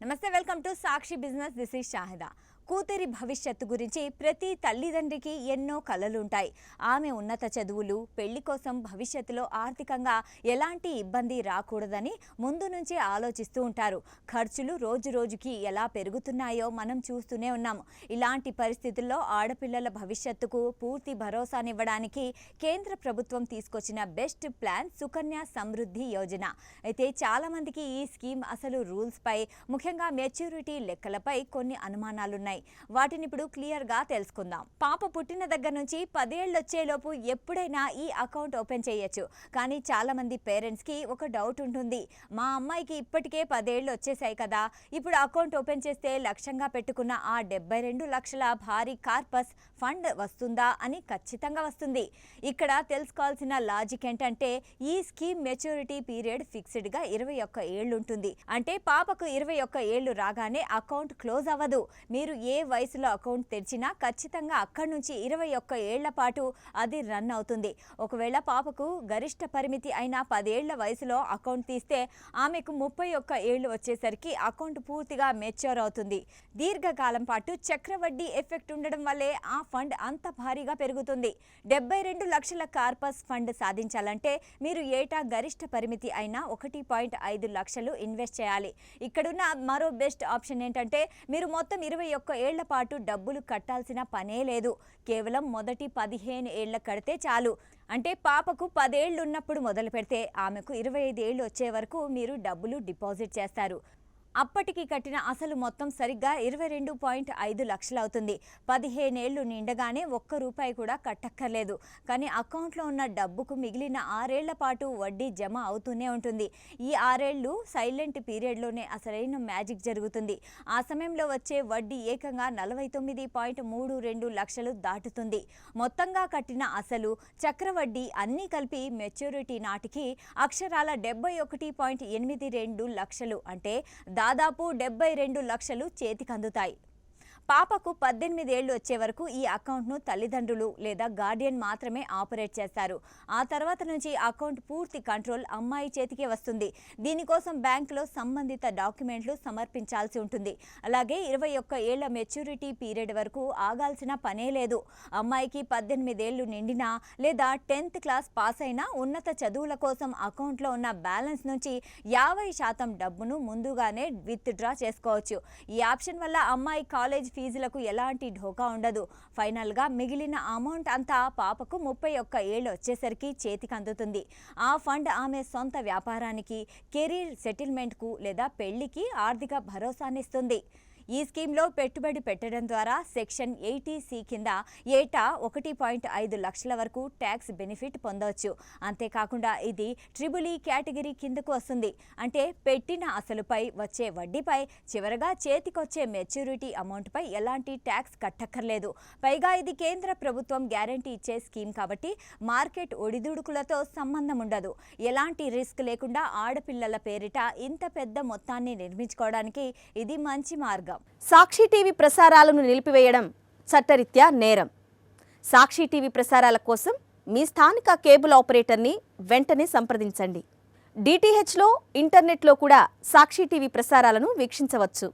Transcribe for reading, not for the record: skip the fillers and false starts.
నమస్తే, welcome to Sakshi business. This is Shahida. కూతురి భవిష్యత్తు గురించి ప్రతి తల్లిదండ్రికి ఎన్నో కలలుంటాయి. ఆమె ఉన్నత చదువులు, పెళ్లి కోసం భవిష్యత్తులో ఆర్థికంగా ఎలాంటి ఇబ్బంది రాకూడదని ముందు నుంచే ఆలోచిస్తూ ఉంటారు. ఖర్చులు రోజు రోజుకి ఎలా పెరుగుతున్నాయో మనం చూస్తూనే ఉన్నాము. ఇలాంటి పరిస్థితుల్లో ఆడపిల్లల భవిష్యత్తుకు పూర్తి భరోసానివ్వడానికి కేంద్ర ప్రభుత్వం తీసుకొచ్చిన బెస్ట్ ప్లాన్ సుకన్య సమృద్ధి యోజన. అయితే చాలామందికి ఈ స్కీమ్ అసలు రూల్స్ పై, ముఖ్యంగా మెచ్యూరిటీ లెక్కలపై కొన్ని అనుమానాలున్నాయి. వాటిని ఇప్పుడు క్లియర్ గా తెలుసుకుందాం. పాప పుట్టిన దగ్గర నుంచి 10 ఏళ్ళు వచ్చేలోపు ఎప్పుడైనా ఈ అకౌంట్ ఓపెన్ చేయొచ్చు. కానీ చాలా మంది పేరెంట్స్ కి ఒక డౌట్ ఉంటుంది. మా అమ్మాయికి ఇప్పటికే 10 ఏళ్ళు వచ్చేసాయి కదా, ఇప్పుడు అకౌంట్ ఓపెన్ చేస్తే లక్ష్యంగా పెట్టుకున్న ఆ 72 లక్షల భారీ కార్పస్ ఫండ్ వస్తుందా అని. ఖచ్చితంగా వస్తుంది. ఇక్కడ తెలుసుకోవాల్సిన లాజిక్ ఏంటంటే, ఈ స్కీమ్ మెచ్యూరిటీ పీరియడ్ ఫిక్స్డ్ గా 21 ఏళ్ళు ఉంటుంది. అంటే పాపకు 21 ఏళ్ళు రాగానే అకౌంట్ క్లోజ్ అవ్వదు. మీరు ఏ వయసులో అకౌంట్ తెరిచినా ఖచ్చితంగా అక్కడి నుంచి 21 ఏళ్ల పాటు అది రన్ అవుతుంది. ఒకవేళ పాపకు గరిష్ట పరిమితి అయిన 10 ఏళ్ల వయసులో అకౌంట్ తీస్తే ఆమెకు 31 ఏళ్లు వచ్చేసరికి అకౌంట్ పూర్తిగా మెచ్యూర్ అవుతుంది. దీర్ఘకాలం పాటు చక్రవడ్డీ ఎఫెక్ట్ ఉండడం వల్లే ఆ ఫండ్ అంత భారీగా పెరుగుతుంది. 72 లక్షల కార్పస్ ఫండ్ సాధించాలంటే మీరు ఏటా గరిష్ట పరిమితి అయిన 1.5 లక్షలు ఇన్వెస్ట్ చేయాలి. ఇక్కడున్న మరో బెస్ట్ ఆప్షన్ ఏంటంటే, మీరు మొత్తం 21 ఏళ్ల పాటు డబ్బులు కట్టాల్సిన పనే లేదు. కేవలం మొదటి 15 ఏళ్ల కడితే చాలు. అంటే పాపకు 10 ఏళ్ళు ఉన్నప్పుడు మొదలు పెడితే ఆమెకు 25 ఏళ్ళు వచ్చే వరకు మీరు డబ్బులు డిపాజిట్ చేస్తారు. అప్పటికి కట్టిన అసలు మొత్తం సరిగ్గా 22.5 లక్షలు అవుతుంది. 15 ఏళ్ళు నిండగానే ₹1 కూడా కట్టక్కర్లేదు. కానీ అకౌంట్లో ఉన్న డబ్బుకు మిగిలిన 6 ఏళ్ల పాటు వడ్డీ జమ అవుతూనే ఉంటుంది. ఈ 6 ఏళ్ళు సైలెంట్ పీరియడ్లోనే అసలైన మ్యాజిక్ జరుగుతుంది. ఆ సమయంలో వచ్చే వడ్డీ ఏకంగా 49.32 లక్షలు దాటుతుంది. మొత్తంగా కట్టిన అసలు, చక్రవడ్డీ అన్నీ కలిపి మెచ్యూరిటీ నాటికి అక్షరాల 71.82 లక్షలు, అంటే దాదాపు 72 లక్షలు చేతికందుతాయి. పాపకు 18 ఏళ్లు వచ్చే వరకు ఈ అకౌంట్ను తల్లిదండ్రులు లేదా గార్డియన్ మాత్రమే ఆపరేట్ చేస్తారు. ఆ తర్వాత నుంచి అకౌంట్ పూర్తి కంట్రోల్ అమ్మాయి చేతికే వస్తుంది. దీనికోసం బ్యాంకులో సంబంధిత డాక్యుమెంట్లు సమర్పించాల్సి ఉంటుంది. అలాగే 21 ఏళ్ల మెచ్యూరిటీ పీరియడ్ వరకు ఆగాల్సిన పనే లేదు. అమ్మాయికి 18 ఏళ్లు నిండినా లేదా 10th క్లాస్ పాస్ అయినా ఉన్నత చదువుల కోసం అకౌంట్లో ఉన్న బ్యాలెన్స్ నుంచి 50% డబ్బును ముందుగానే విత్డ్రా చేసుకోవచ్చు. ఈ ఆప్షన్ వల్ల అమ్మాయి కాలేజ్ ఫీజులకు ఎలాంటి ఢోకా ఉండదు. ఫైనల్గా మిగిలిన అమౌంట్ అంతా పాపకు 31 ఏళ్ళు వచ్చేసరికి చేతికి అందుతుంది. ఆ ఫండ్ ఆమె సొంత వ్యాపారానికి, కెరీర్ సెటిల్మెంట్కు లేదా పెళ్లికి ఆర్థిక భరోసానిస్తుంది. ఈ స్కీమ్లో పెట్టుబడి పెట్టడం ద్వారా సెక్షన్ 80C కింద ఏటా 1.5 లక్షల వరకు ట్యాక్స్ బెనిఫిట్ పొందవచ్చు. అంతేకాకుండా ఇది EEE కేటగిరీ కిందకు వస్తుంది. అంటే పెట్టిన అసలుపై వచ్చే వడ్డీపై, చివరగా చేతికొచ్చే మెచ్యూరిటీ అమౌంట్పై ఎలాంటి ట్యాక్స్ కట్టక్కర్లేదు. పైగా ఇది కేంద్ర ప్రభుత్వం గ్యారంటీ ఇచ్చే స్కీమ్ కాబట్టి మార్కెట్ ఒడిదుడుకులతో సంబంధం ఉండదు. ఎలాంటి రిస్క్ లేకుండా ఆడపిల్లల పేరిట ఇంత పెద్ద మొత్తాన్ని నిర్మించుకోవడానికి ఇది మంచి మార్గం. సాక్షి టీవీ ప్రసారాలను నిలిపివేయడం చట్టరీత్యా నేరం. సాక్షి టీవీ ప్రసారాల కోసం మీ స్థానిక కేబుల్ ఆపరేటర్ని వెంటనే సంప్రదించండి. DTHలో, ఇంటర్నెట్లో కూడా సాక్షి టీవీ ప్రసారాలను వీక్షించవచ్చు.